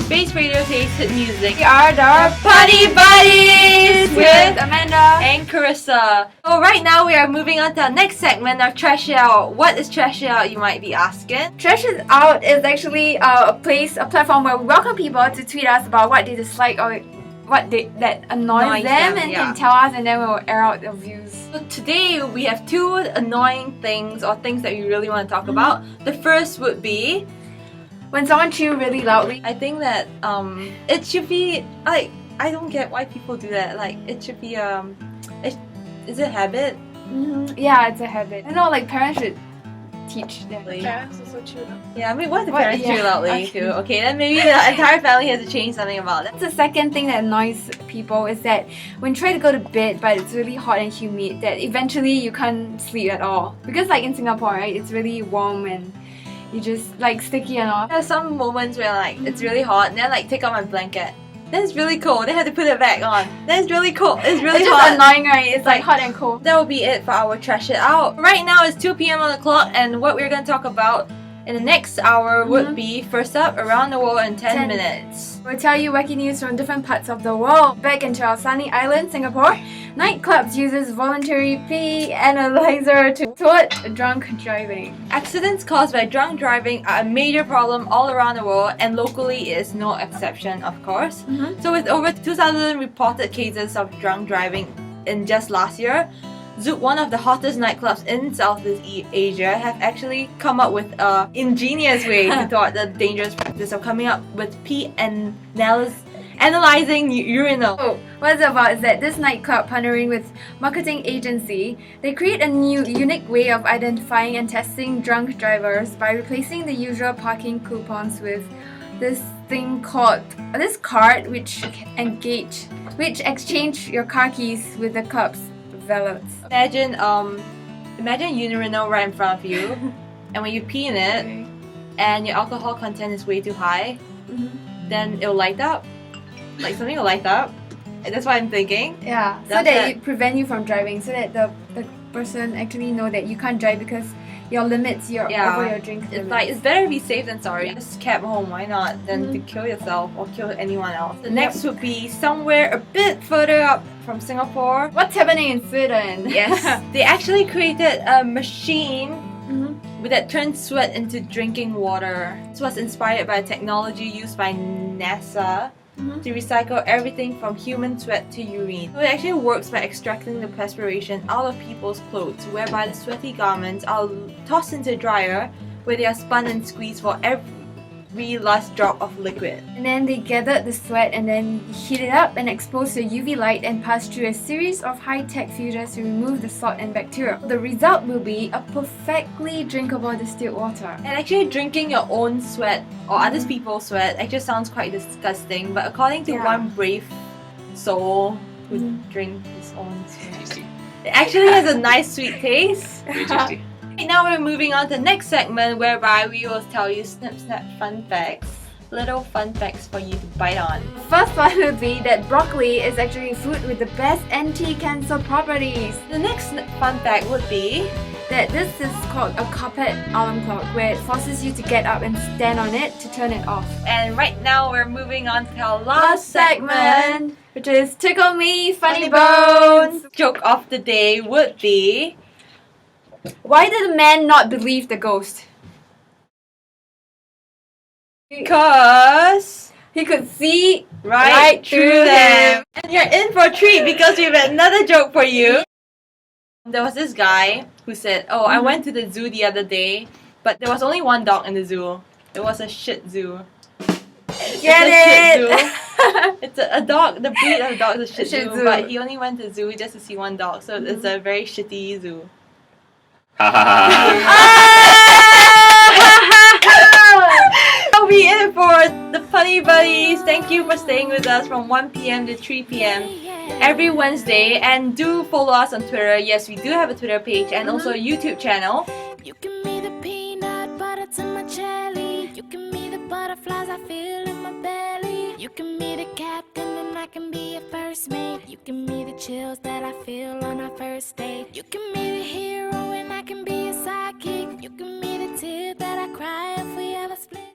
Space Radio Taste Hit Music. We are the Punny Buddies with Amanda and Carissa. So right now we are moving on to our next segment of Trash It Out. What is Trash It Out, you might be asking? Trash It Out is actually a platform where we welcome people to tweet us about what they dislike or what that annoys them and can tell us, and then we'll air out their views. So today we have two annoying things or things that we really want to talk about. The first would be when someone chew really loudly. I think that it should be like, I don't get why people do that. Like it should be is it a habit? Yeah, it's a habit. I know, like parents should teach them. Parents also chew loudly. Yeah, I mean, what if the parents chew loudly too? Okay, then maybe the entire family has to change something about that. The second thing that annoys people is that when you try to go to bed but it's really hot and humid, that eventually you can't sleep at all. Because like in Singapore, right, it's really warm and you just like sticky and all. There are some moments where like it's really hot and then like take out my blanket. Then it's really cold. Then I have to put it back on. Then it's really cold. It's really it's hot. It's annoying, right? It's like hot and cold. That will be it for our Trash It Out. Right now it's 2 p.m. on the clock, and what we're going to talk about in the next hour would be, first up, around the world in 10 minutes. We'll tell you wacky news from different parts of the world. Back into our sunny island, Singapore, nightclubs uses voluntary pee analyzer to thwart drunk driving. Accidents caused by drunk driving are a major problem all around the world, and locally is no exception, of course. So with over 2,000 reported cases of drunk driving in just last year, Zouk, one of the hottest nightclubs in Southeast Asia, have actually come up with an ingenious way to thwart the dangerous practice of coming up with pee and analyzing urinal. So, what it's about is that this nightclub, partnering with marketing agency, they create a new, unique way of identifying and testing drunk drivers by replacing the usual parking coupons with this thing called this card, which exchange your car keys with the club's valets. Imagine a urinal right in front of you, and when you pee in it, and your alcohol content is way too high, then it'll light up. Like something will light up. And that's what I'm thinking. Yeah, so that it prevent you from driving, so that the person actually know that you can't drive because your limits, over your drink limits. It's like, it's better to be safe than sorry. Just cab home, why not? Than to kill yourself or kill anyone else. The next would be somewhere a bit further up from Singapore. What's happening in Sweden? Yes, they actually created a machine that turns sweat into drinking water. This was inspired by technology used by NASA to recycle everything from human sweat to urine. So it actually works by extracting the perspiration out of people's clothes, whereby the sweaty garments are tossed into a dryer where they are spun and squeezed for every last drop of liquid. And then they gathered the sweat and then heat it up and expose to UV light and pass through a series of high-tech filters to remove the salt and bacteria. The result will be a perfectly drinkable distilled water. And actually drinking your own sweat or other people's sweat actually sounds quite disgusting, but according to one brave soul who drinks his own sweat, it actually has a nice sweet taste. Right now we're moving on to the next segment, whereby we will tell you snip fun facts. Little fun facts for you to bite on. First one would be that broccoli is actually food with the best anti-cancer properties. The next fun fact would be that this is called a carpet alarm clock, where it forces you to get up and stand on it to turn it off. And right now we're moving on to our last segment, which is Tickle Me Funny Bones. Joke of the day would be, why did the man not believe the ghost? Because he could see right through them. And you're in for a treat because we have another joke for you. There was this guy who said, "Oh, I went to the zoo the other day, but there was only one dog in the zoo. It was a Shih Tzu." Get it? It's a dog. The breed of the dog is a Shih Tzu, but he only went to the zoo just to see one dog, so it's a very shitty zoo. That'll be it for the Punny Buddies. Thank you for staying with us from 1 p.m. to 3 p.m. every Wednesday, and do follow us on Twitter. Yes, we do have a Twitter page and also a YouTube channel. You give me the peanut butter to my jelly. You give me the butterflies I feel in my belly. You give me the captain and I can be a first mate. You give me the chills that I feel on our first date. You give me the hero and I can be a sidekick. You give me the tear that I cry if we ever split.